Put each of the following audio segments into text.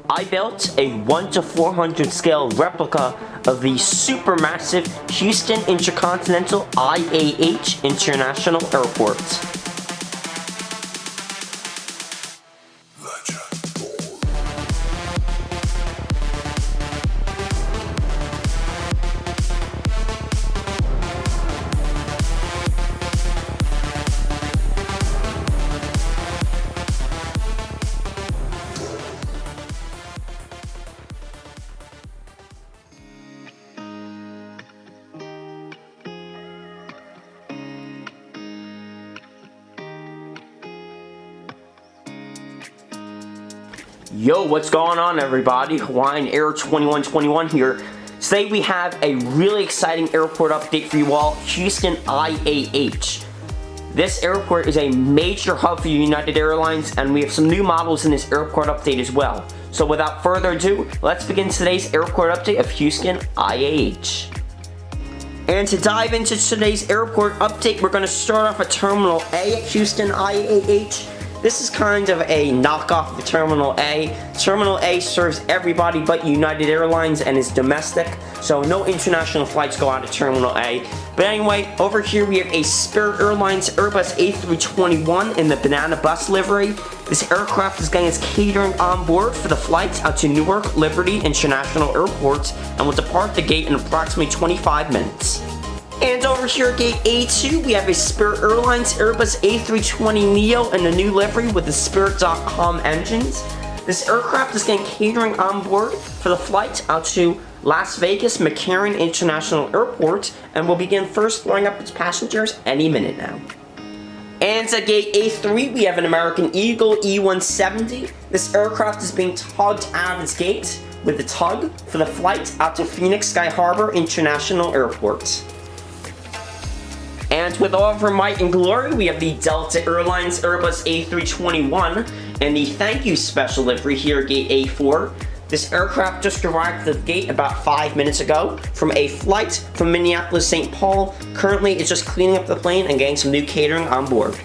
I built a 1:400 scale replica of the supermassive Houston Intercontinental IAH International Airport. Yo, what's going on everybody? Hawaiian Air 2121 here. Today we have a really exciting airport update for you all, Houston IAH. This airport is a major hub for United Airlines, and we have some new models in this airport update as well. So without further ado, let's begin today's airport update of Houston IAH. And to dive into today's airport update, we're going to start off at Terminal A at Houston IAH. This is kind of a knockoff of Terminal A. Terminal A serves everybody but United Airlines and is domestic, so no international flights go out of Terminal A. But anyway, over here we have a Spirit Airlines Airbus A321 in the banana bus livery. This aircraft is getting its catering on board for the flights out to Newark Liberty International Airport and will depart the gate in approximately 25 minutes. And over here at Gate A2, we have a Spirit Airlines Airbus A320neo in the new livery with the Spirit.com engines. This aircraft is getting catering on board for the flight out to Las Vegas McCarran International Airport and will begin first throwing up its passengers any minute now. And at Gate A3, we have an American Eagle E170. This aircraft is being tugged out of its gate with the tug for the flight out to Phoenix Sky Harbor International Airport. And with all of her might and glory, we have the Delta Airlines Airbus A321 and the thank you special livery here at Gate A4. This aircraft just arrived at the gate about 5 minutes ago from a flight from Minneapolis, St. Paul. Currently, it's just cleaning up the plane and getting some new catering on board.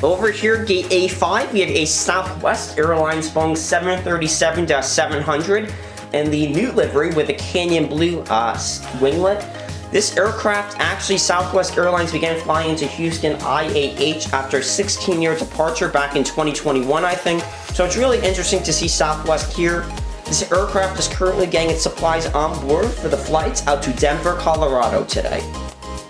Over here, Gate A5, we have a Southwest Airlines Boeing 737-700 and the new livery with a Canyon Blue winglet. This aircraft, actually Southwest Airlines began flying into Houston IAH after a 16-year departure back in 2021, I think. So it's really interesting to see Southwest here. This aircraft is currently getting its supplies on board for the flights out to Denver, Colorado today.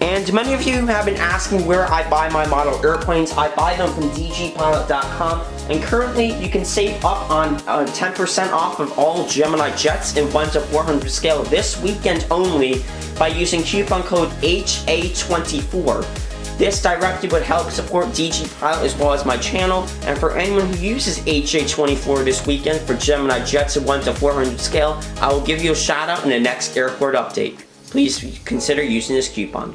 And many of you have been asking where I buy my model airplanes. I buy them from dgpilot.com, and currently you can save up on 10% off of all GeminiJets in 1:400 scale this weekend only by using coupon code HA24. This directly would help support DG Pilot as well as my channel, and for anyone who uses HA24 this weekend for GeminiJets in 1:400 scale, I will give you a shout out in the next airport update. Please consider using this coupon.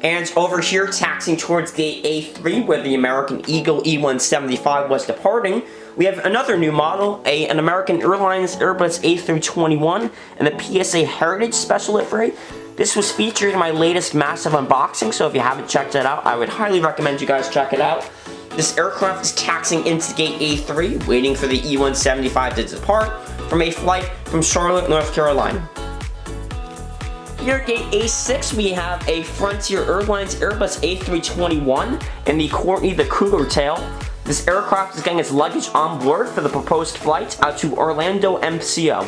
And over here, taxiing towards Gate A3, where the American Eagle E175 was departing, we have another new model, an American Airlines Airbus A321 and the PSA Heritage Special Livery. This was featured in my latest massive unboxing, so if you haven't checked it out, I would highly recommend you guys check it out. This aircraft is taxiing into Gate A3, waiting for the E175 to depart from a flight from Charlotte, North Carolina. Here at Gate A6, we have a Frontier Airlines Airbus A321 and the Courtney the Cougar Tail. This aircraft is getting its luggage on board for the proposed flight out to Orlando MCO.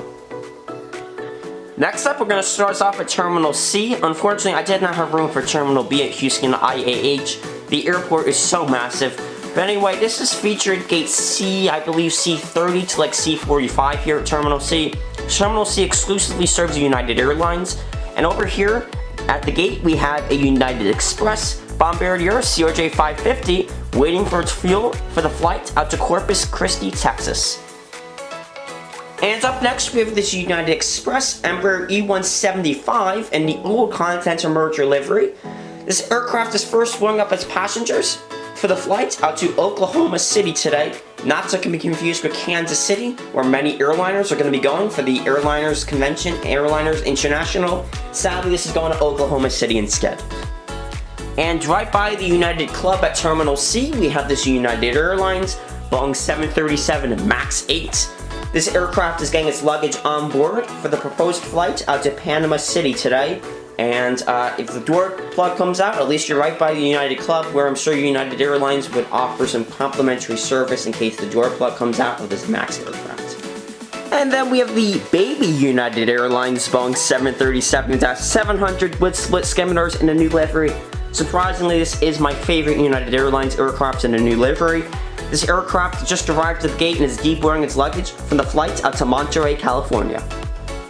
Next up, we're going to start us off at Terminal C. Unfortunately, I did not have room for Terminal B at Houston IAH. The airport is so massive. But anyway, this is featured Gate C, I believe C30 to like C45 here at Terminal C. Terminal C exclusively serves United Airlines. And over here at the gate, we have a United Express Bombardier CRJ 550 waiting for its fuel for the flight out to Corpus Christi, Texas. And up next, we have this United Express Embraer E175 and the old Continental merger livery. This aircraft is first blowing up its passengers for the flight out to Oklahoma City today, not to be confused with Kansas City, where many airliners are going to be going for the Airliners Convention, Airliners International. Sadly, this is going to Oklahoma City instead. And right by the United Club at Terminal C, we have this United Airlines Boeing 737 MAX 8. This aircraft is getting its luggage on board for the proposed flight out to Panama City today. And if the door plug comes out, at least you're right by the United Club, where I'm sure United Airlines would offer some complimentary service in case the door plug comes out of this MAX aircraft. And then we have the baby United Airlines Boeing 737-700 with split skimmers in a new livery. Surprisingly, this is my favorite United Airlines aircraft in a new livery. This aircraft just arrived at the gate and is deboarding its luggage from the flight out to Monterey, California.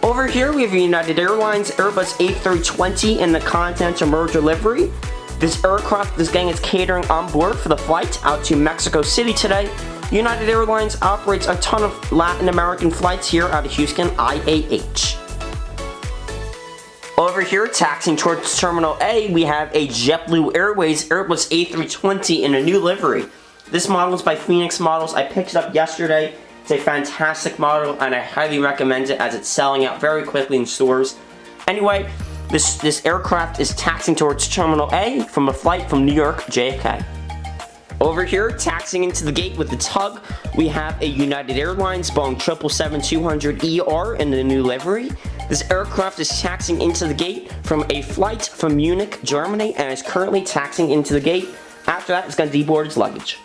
Over here we have a United Airlines Airbus A320 in the Continental merger livery. This aircraft is getting its catering on board for the flight out to Mexico City today. United Airlines operates a ton of Latin American flights here out of Houston IAH. Over here, taxiing towards Terminal A, we have a JetBlue Airways Airbus A320 in a new livery. This model is by Phoenix Models. I picked it up yesterday. It's a fantastic model, and I highly recommend it as it's selling out very quickly in stores. Anyway, this aircraft is taxiing towards Terminal A from a flight from New York JFK. Over here, taxiing into the gate with the tug, we have a United Airlines Boeing 777-200ER in the new livery. This aircraft is taxiing into the gate from a flight from Munich, Germany, and is currently taxiing into the gate. After that, it's going to deboard its luggage.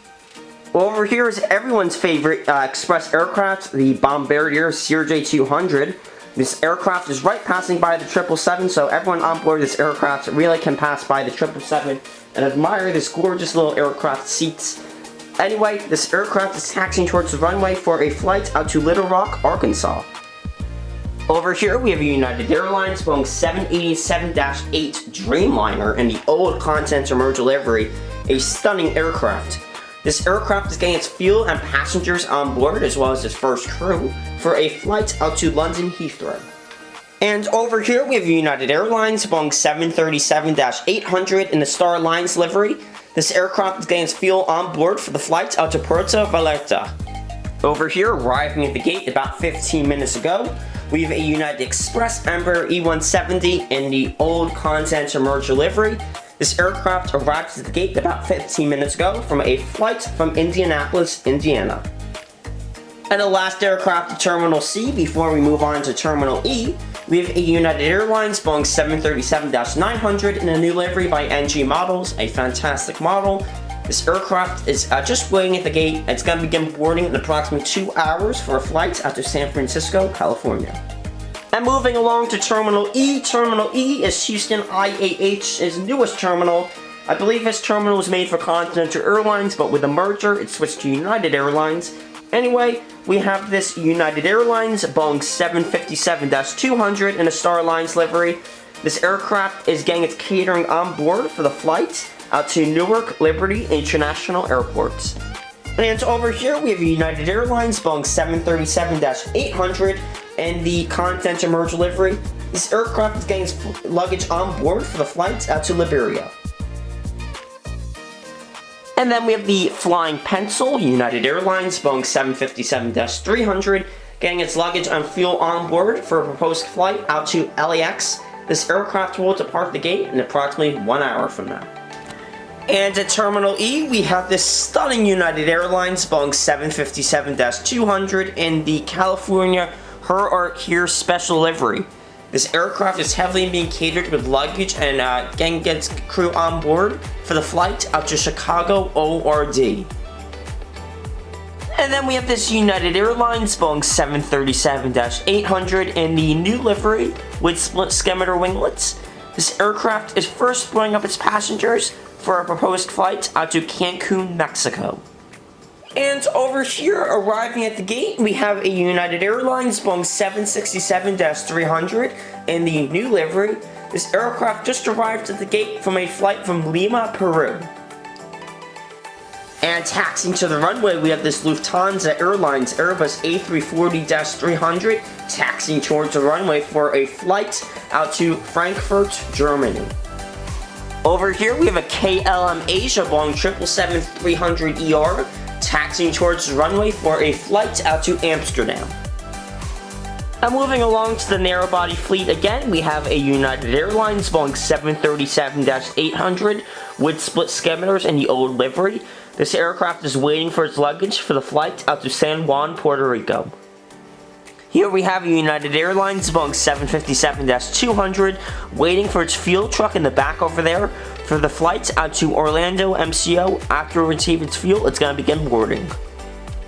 Over here is everyone's favorite express aircraft, the Bombardier CRJ200. This aircraft is right passing by the 777, so everyone on board this aircraft really can pass by the 777 and admire this gorgeous little aircraft seats. Anyway, this aircraft is taxiing towards the runway for a flight out to Little Rock, Arkansas. Over here we have a United Airlines Boeing 787-8 Dreamliner in the old Continental merger livery, a stunning aircraft. This aircraft is getting its fuel and passengers on board, as well as its first crew, for a flight out to London Heathrow. And over here we have United Airlines Boeing 737-800 in the Star Alliance livery. This aircraft is getting its fuel on board for the flight out to Puerto Vallarta. Over here, arriving at the gate about 15 minutes ago, we have a United Express Embraer E170 in the old Continental merger livery. This aircraft arrived at the gate about 15 minutes ago from a flight from Indianapolis, Indiana. And the last aircraft at Terminal C before we move on to Terminal E, we have a United Airlines Boeing 737-900 in a new livery by NG Models, a fantastic model. This aircraft is just waiting at the gate. It's going to begin boarding in approximately 2 hours for a flight out to San Francisco, California. And moving along to Terminal E. Terminal E is Houston IAH's newest terminal. I believe this terminal was made for Continental Airlines, but with the merger, it switched to United Airlines. Anyway, we have this United Airlines Boeing 757-200 in a Star Alliance livery. This aircraft is getting its catering on board for the flight out to Newark Liberty International Airport. And over here, we have a United Airlines Boeing 737-800 and the Continental merger livery. This aircraft is getting its luggage on board for the flight out to Liberia. And then we have the Flying Pencil, United Airlines Boeing 757-300, getting its luggage and fuel on board for a proposed flight out to LAX. This aircraft will depart the gate in approximately 1 hour from now. And at Terminal E, we have this stunning United Airlines Boeing 757-200 in the California Her Art Here special livery. This aircraft is heavily being catered with luggage and getting its crew on board for the flight out to Chicago ORD. And then we have this United Airlines Boeing 737-800 in the new livery with split skimmer winglets. This aircraft is first blowing up its passengers for a proposed flight out to Cancun, Mexico. And over here, arriving at the gate, we have a United Airlines Boeing 767-300 in the new livery. This aircraft just arrived at the gate from a flight from Lima, Peru. And taxiing to the runway, we have this Lufthansa Airlines Airbus A340-300 taxiing towards the runway for a flight out to Frankfurt, Germany. Over here, we have a KLM Asia Boeing 777-300ER taxiing towards the runway for a flight out to Amsterdam. And moving along to the narrow-body fleet again, we have a United Airlines Boeing 737-800 with split skimmers in the old livery. This aircraft is waiting for its luggage for the flight out to San Juan, Puerto Rico. Here we have United Airlines Boeing 757-200 waiting for its fuel truck in the back over there for the flight out to Orlando MCO. After it receives its fuel, it's going to begin boarding.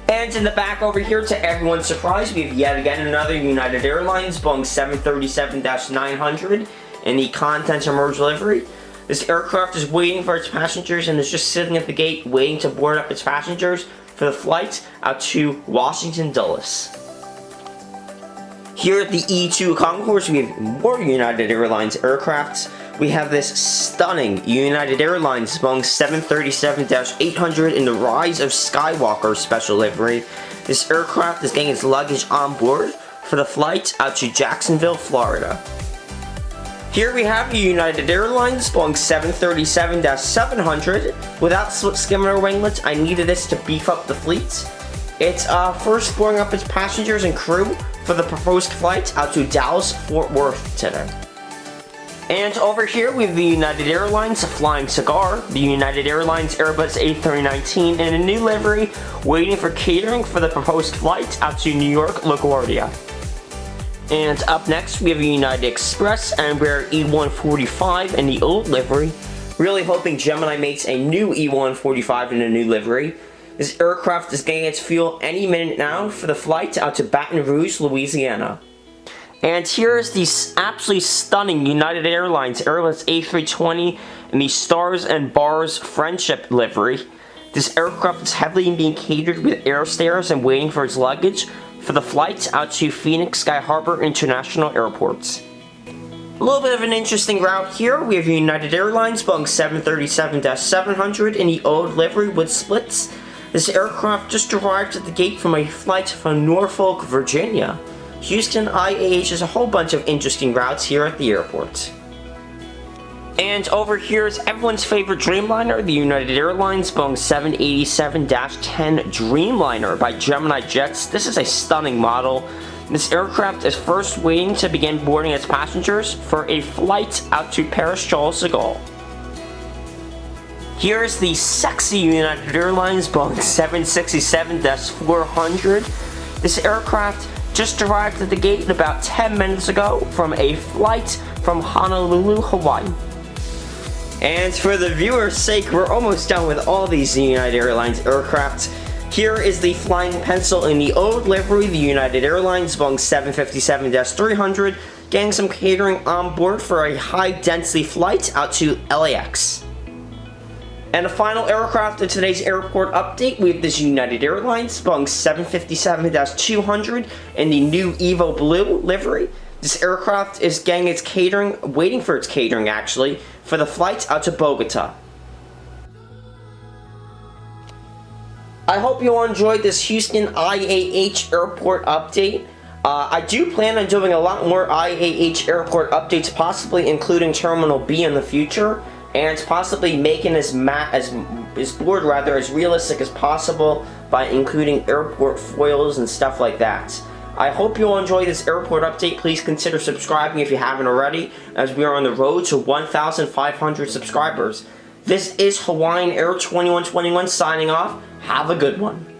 And in the back over here, to everyone's surprise, we have yet again another United Airlines Boeing 737-900 in the Continental merge livery. This aircraft is waiting for its passengers and is just sitting at the gate waiting to board up its passengers for the flight out to Washington Dulles. Here at the E2 concourse, we have more United Airlines aircrafts. We have this stunning United Airlines Boeing 737-800 in the Rise of Skywalker special livery. This aircraft is getting its luggage on board for the flight out to Jacksonville, Florida. Here we have United Airlines Boeing 737-700. Without split skimmer winglets, I needed this to beef up the fleet. It's first boarding up its passengers and crew for the proposed flight out to Dallas, Fort Worth today. And over here we have the United Airlines Flying Cigar, the United Airlines Airbus A319 in a new livery, waiting for catering for the proposed flight out to New York, LaGuardia. And up next we have a United Express Embraer E145 in the old livery. Really hoping Gemini makes a new E145 in a new livery. This aircraft is getting its fuel any minute now for the flight out to Baton Rouge, Louisiana. And here is the absolutely stunning United Airlines Airbus A320 in the Stars and Bars Friendship livery. This aircraft is heavily being catered with air stairs and waiting for its luggage for the flight out to Phoenix Sky Harbor International Airport. A little bit of an interesting route here. We have United Airlines Boeing 737-700 in the old livery with splits. This aircraft just arrived at the gate from a flight from Norfolk, Virginia. Houston IAH has a whole bunch of interesting routes here at the airport. And over here is everyone's favorite Dreamliner, the United Airlines Boeing 787-10 Dreamliner by GeminiJets. This is a stunning model. This aircraft is first waiting to begin boarding its passengers for a flight out to Paris Charles de Gaulle. Here's the sexy United Airlines Boeing 767-400. This aircraft just arrived at the gate about 10 minutes ago from a flight from Honolulu, Hawaii. And for the viewer's sake, we're almost done with all these United Airlines aircraft. Here is the flying pencil in the old livery, the United Airlines Boeing 757-300, getting some catering on board for a high-density flight out to LAX. And the final aircraft in today's airport update, we have this United Airlines Boeing 757-200 in the new Evo Blue livery. This aircraft is getting its catering, waiting for its catering actually, for the flight out to Bogota. I hope you all enjoyed this Houston IAH Airport update. I do plan on doing a lot more IAH Airport updates, possibly including Terminal B in the future, and possibly making this board as realistic as possible by including airport foils and stuff like that. I hope you all enjoyed this airport update. Please consider subscribing if you haven't already, as we are on the road to 1,500 subscribers. This is Hawaiian Air 2121 signing off. Have a good one.